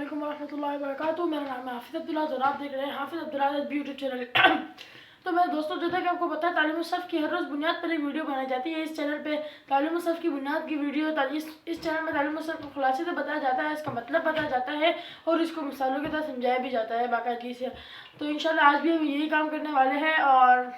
अस्सलामुअलैकुम वरहमतुल्लाहि वबरकातुहू। मेरा नाम है हाफिज़ अब्दुल्ला और आप देख रहे हैं हाफिज़ अब्दुल्ला यूट्यूब चैनल। तो मेरे दोस्तों, जैसा कि आपको पता है, तालीम सफ़ की हर रोज़ बुनियाद पर एक वीडियो बनाई जाती है। इस चैनल पे तालीम सफ़ की बुनियाद की वीडियो इस चैनल में तालीम सफ़ को खुलासे से बताया जाता है, इसका मतलब बताया जाता है और इसको मिसालों के साथ समझाया भी जाता है बाकायदगी से। तो इंशाल्लाह आज भी हम यही काम करने वाले हैं। और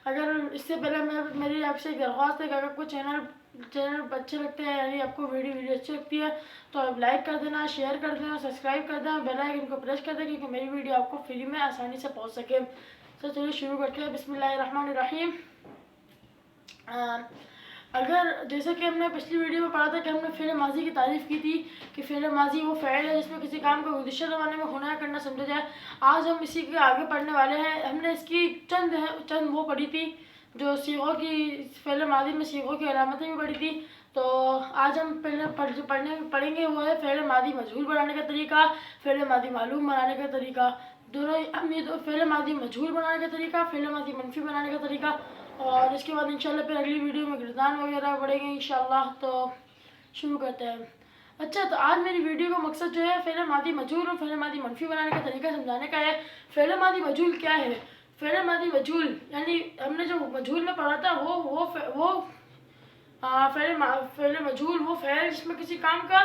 अगर इससे पहले मेरी आपसे एक दरख्वास्त है कि अगर आपको चैनल अच्छे लगते हैं, यानी आपको वीडियो अच्छी लगती है, तो आप लाइक कर देना, शेयर कर देना, सब्सक्राइब कर देना, बेल आइकन को प्रेस कर देना, क्योंकि मेरी वीडियो आपको फ्री में आसानी से पहुंच सके। तो चलिए शुरू करते हैं। बिस्मिल्लाहिर्रहमानिर्रहीम। अगर जैसे कि हमने पिछली वीडियो में पढ़ा था कि हमने फ़िल माजी की तारीफ़ की थी कि फ़िल माजी वो फ़ेल है जिसमें किसी काम को उद्देश्य ज़माने में होना करना समझा जाए। आज हम इसी के आगे पढ़ने वाले हैं। हमने इसकी चंद वो पढ़ी थी जो सीगों की फ़िल माजी में सीगों की अलामतें भी पढ़ी थी। तो आज हम पढ़ेंगे वो है फ़िल माजी मजहूल बनाने का तरीका, फ़िल माजी मालूम बनाने का तरीका। दोनों हम ये दो फ़िल माजी मजहूल बनाने का तरीका, फ़िल माजी मनफी बनाने का तरीका, और इसके बाद इंशाल्लाह फिर अगली वीडियो में गिरदान वगैरह पढ़ेंगे इंशाल्लाह। तो शुरू करते हैं। अच्छा, तो आज मेरी वीडियो का मकसद जो है फ़िल मादी मजहूल और फ़िल मादी मनफी बनाने का तरीका समझाने का है। फ़िल मादी मजहूल क्या है? फ़िल मादी मजहूल यानी हमने जो मजहूल में पढ़ा था वो फ़िल मजहूल वो फ़िल जिसमें किसी काम का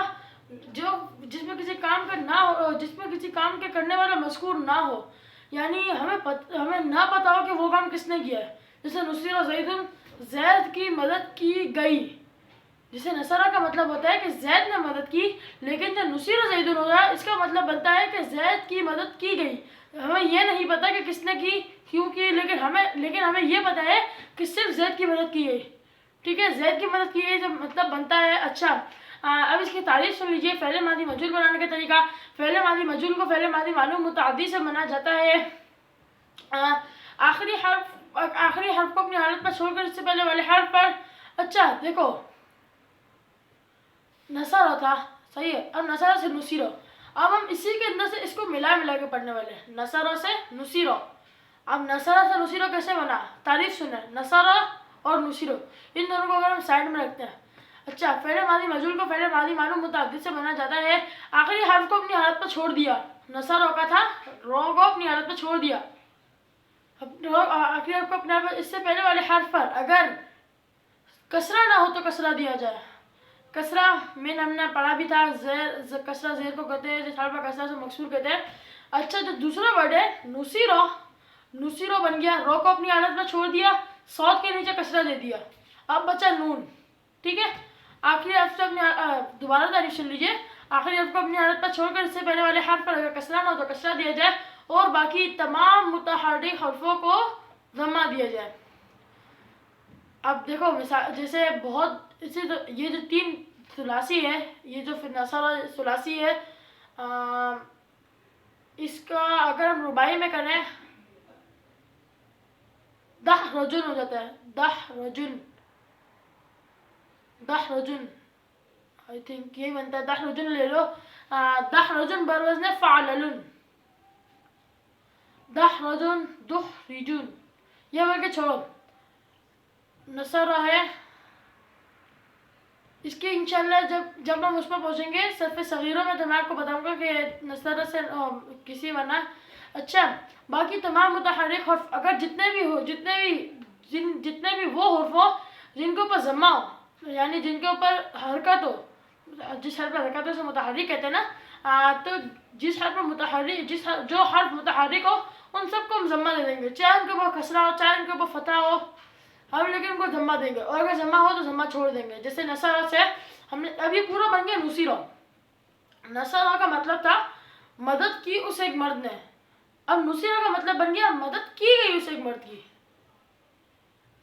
ना हो, जिसमें किसी काम के करने वाला मज़कूर ना हो, यानी हमें ना पता हो कि वो काम किसने किया है। जैसे नुसीरा ज़ैदुन, जैद की मदद की गई। जिसे नसरा का मतलब होता है कि जैद ने मदद की, लेकिन जब नुसीरा ज़ैदुन हो गया इसका मतलब बनता है कि जैद की मदद की गई। हमें यह नहीं पता कि किसने की, क्यों की, लेकिन हमें यह पता है कि सिर्फ जैद की मदद की गई। ठीक है, जैद की मदद की गई जब मतलब बनता है। अच्छा, अब इसकी तारीफ सुन लीजिए। फ़िल मादी मजहूल बनाने का तरीका। फ़िल मादी मजहूल को फ़िल मादी मालूम मुतअद्दी से बना जाता है। आखिरी हर्फ को अपनी हालत पर छोड़कर इससे पहले वाले हर्फ पर। अच्छा देखो, नसरा था, सही है। अब नसरा से नुसीरो, अब हम इसी के अंदर से इसको मिला के पढ़ने वाले हैं। नसरा से नुसीरो। अब नसरा से नुसीरो कैसे बना, तारीफ सुने। नसरा और नुसीरो, इन दोनों को अगर हम साइड में रखते हैं। अच्छा, फ़िल मादी मजहूल को फ़िल मादी मालूम मुतअद्दी से बना जाता है। आखिरी हर्फ को अपनी हालत पर छोड़ दिया। नसरा का था, रो को अपनी हालत पर छोड़ दिया। आखिरी हर्फ को अपने आप, इससे पहले वाले हर्फ पर अगर कसरा ना हो तो कसरा दिया जाए। कसरा में हमने पढ़ा भी था, कसरा ज़ेर को कहते हैं, जिस हर्फ पर कसरा से मकसूर कहते हैं। अच्छा, जो दूसरा वर्ड है नुसीरो, नुसीरो बन गया। रो को अपनी हालत पर छोड़ दिया, सौद के नीचे कसरा दे दिया, अब बचा नून। ठीक है, आखिरी हर्फ से अपनी दोबारा तारीफ सुन लीजिए। आखिरी हर्फ को अपनी हालत पर छोड़कर इससे पहले वाले हर्फ पर अगर कसरा ना हो तो कसरा दिया जाए और बाकी तमाम मुतहर्रिक हर्फों को ज़म्मा दिया जाए। अब देखो मिसाल, जैसे बहुत इसे तो ये जो तीन सुलासी है, ये जो फिर नसरा सुलासी है, इसका अगर हम रुबाई में करें दह रजुन हो जाता है। दह रजुन, दह रजुन, आई थिंक यही बनता है। दह रजुन ले लो। दह रजुन बरवज़्न फ़अलुन, दह रजुन दुह रिजुन, ये बोल के छोड़ो। नसरा है, इसके इंशाल्लाह जब हम उस पर पहुँचेंगे सरफ़े सगीरों में, तो मैं आपको बताऊंगा कि नसरा से किसी बना। अच्छा, बाकी तमाम मुतहर्रिक हर्फ अगर जितने भी वो हर्फ हो जिनके ऊपर ज़म्मा हो, यानी जिनके ऊपर हरकत हो, जिस हर्फ पर हरकत हो उसे मुतहर्रिक कहते हैं ना। तो जिस हर्फ पर जो हर्फ मुतहर्रिक हो उन सबको हम ज़म्मा दे देंगे, चाहे उनके ऊपर कसरा हो चाहे उनके ऊपर फतह हो, हम लेकिन उनको ज़म्मा देंगे। और अगर ज़म्मा हो तो ज़म्मा छोड़ देंगे। जैसे नसरा से हमने अभी पूरा बन गया नुसीरो। नसरा का मतलब था मदद की उस एक मर्द ने, अब नुसीरा का मतलब बन गया मदद की गई उस एक मर्द की।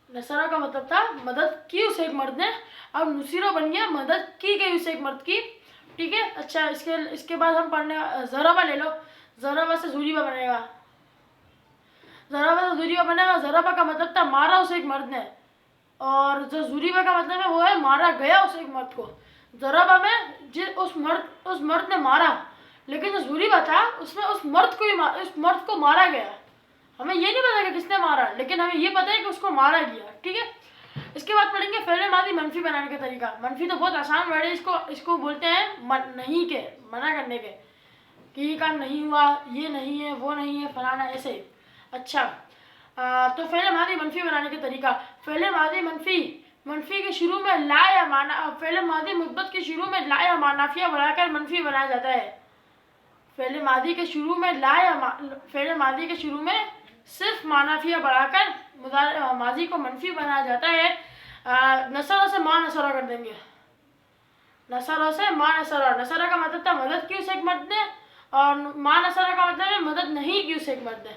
नसरा का मतलब था मदद की उस एक मर्द ने, अब नुसीरा बन गया मदद की गई उस एक मर्द की। ठीक है। अच्छा, इसके बाद हम पढ़ने ज़रबा ले लो। ज़रबा से ज़ुरीबा बनेगा। ज़रबा से ज़ुरीबा बनेगा। ज़रबा का मतलब था मारा उस एक मर्द ने, और जो ज़ुरीबा का मतलब है वो है मारा गया उस एक मर्द को। ज़रबा में उस मर्द ने मारा, लेकिन जो ज़ुरीबा था उसमें उस मर्द को मारा गया। हमें ये नहीं पता कि किसने मारा, लेकिन हमें ये पता है कि उसको मारा गया। ठीक है। इसके बाद पढ़ेंगे फ़िल मादी मनफी बनाने का तरीका। मनफी तो बहुत आसान वर्ड है, इसको बोलते हैं नहीं के, मना करने के। कि ये काम नहीं हुआ, ये नहीं है, वो नहीं है, फलाना ऐसे। अच्छा, तो फ़ेल मादी मनफी बनाने का तरीका। फ़ेल मादी मनफी के शुरू में ला या माना, फ़ेल मादी मुस्बत के शुरू में ला या मानाफिया बढ़ाकर मनफी बनाया जाता है। फ़ेल मादी के शुरू में फ़ेल मादी के शुरू में सिर्फ मानाफिया बढ़ाकर माजी को मनफी बनाया जाता है। नसरा से मा नसरा कर देंगे। नसरा से मा नसरा, नसरा का मतलब था मदद की उसे एक मर्द ने, और मा नसरा का मतलब है मदद नहीं की उसे एक मर्द ने।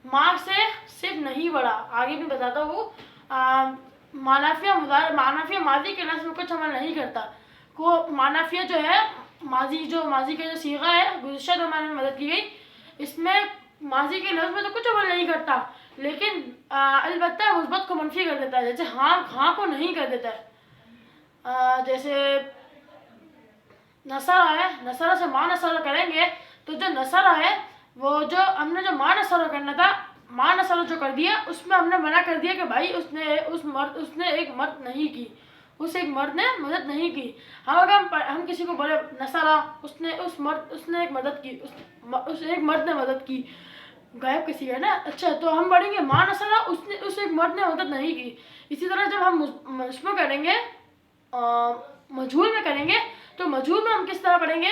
माँ से सिर्फ नहीं बढ़ा, आगे भी बताता हूँ। मानाफिया माजी के लफ्ज़ में कुछ अमल नहीं करता। को मानाफिया जो है माजी का जो सीगा है, गुज़िश्ता ज़माने में मदद की गई, इसमें माजी के लफ्ज़ में तो कुछ अमल नहीं करता, लेकिन अलबत्ता मुस्बत को मनफी कर देता है। जैसे हाँ को नहीं कर देता है। जैसे नसरा है, नसरा से मा नसरा करेंगे तो जो नसरा है वो जो हमने जो मा नसरा करना था, मा नसरा जो कर दिया उसमें हमने मना कर दिया कि भाई उसने एक मर्द नहीं की, उस एक मर्द ने मदद नहीं की। अगर हम किसी को बोले नसरा, उसने एक मदद की, उस एक मर्द ने मदद की, गायब किसी है ना। अच्छा, तो हम पढ़ेंगे मा नसरा, उस एक मर्द ने मदद नहीं की। इसी तरह जब हम उसमें करेंगे मजहूल में करेंगे, तो मजहूल में हम किस तरह पढ़ेंगे,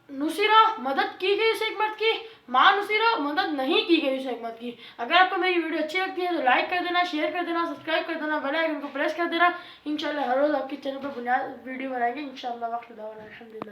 नुसीरा मदद की गई उस एक मर्द की, माँ नुसीरा मदद नहीं की गई उस एक मर्द की। अगर आपको मेरी वीडियो अच्छी लगती है तो लाइक कर देना, शेयर कर देना, सब्सक्राइब कर देना, बेल आइकन को प्रेस कर देना। इंशाल्लाह हर रोज़ आपके चैनल पर बुनियाद वीडियो बनाएंगे इंशाल्लाह। वक्त अल्हम्दुलिल्लाह।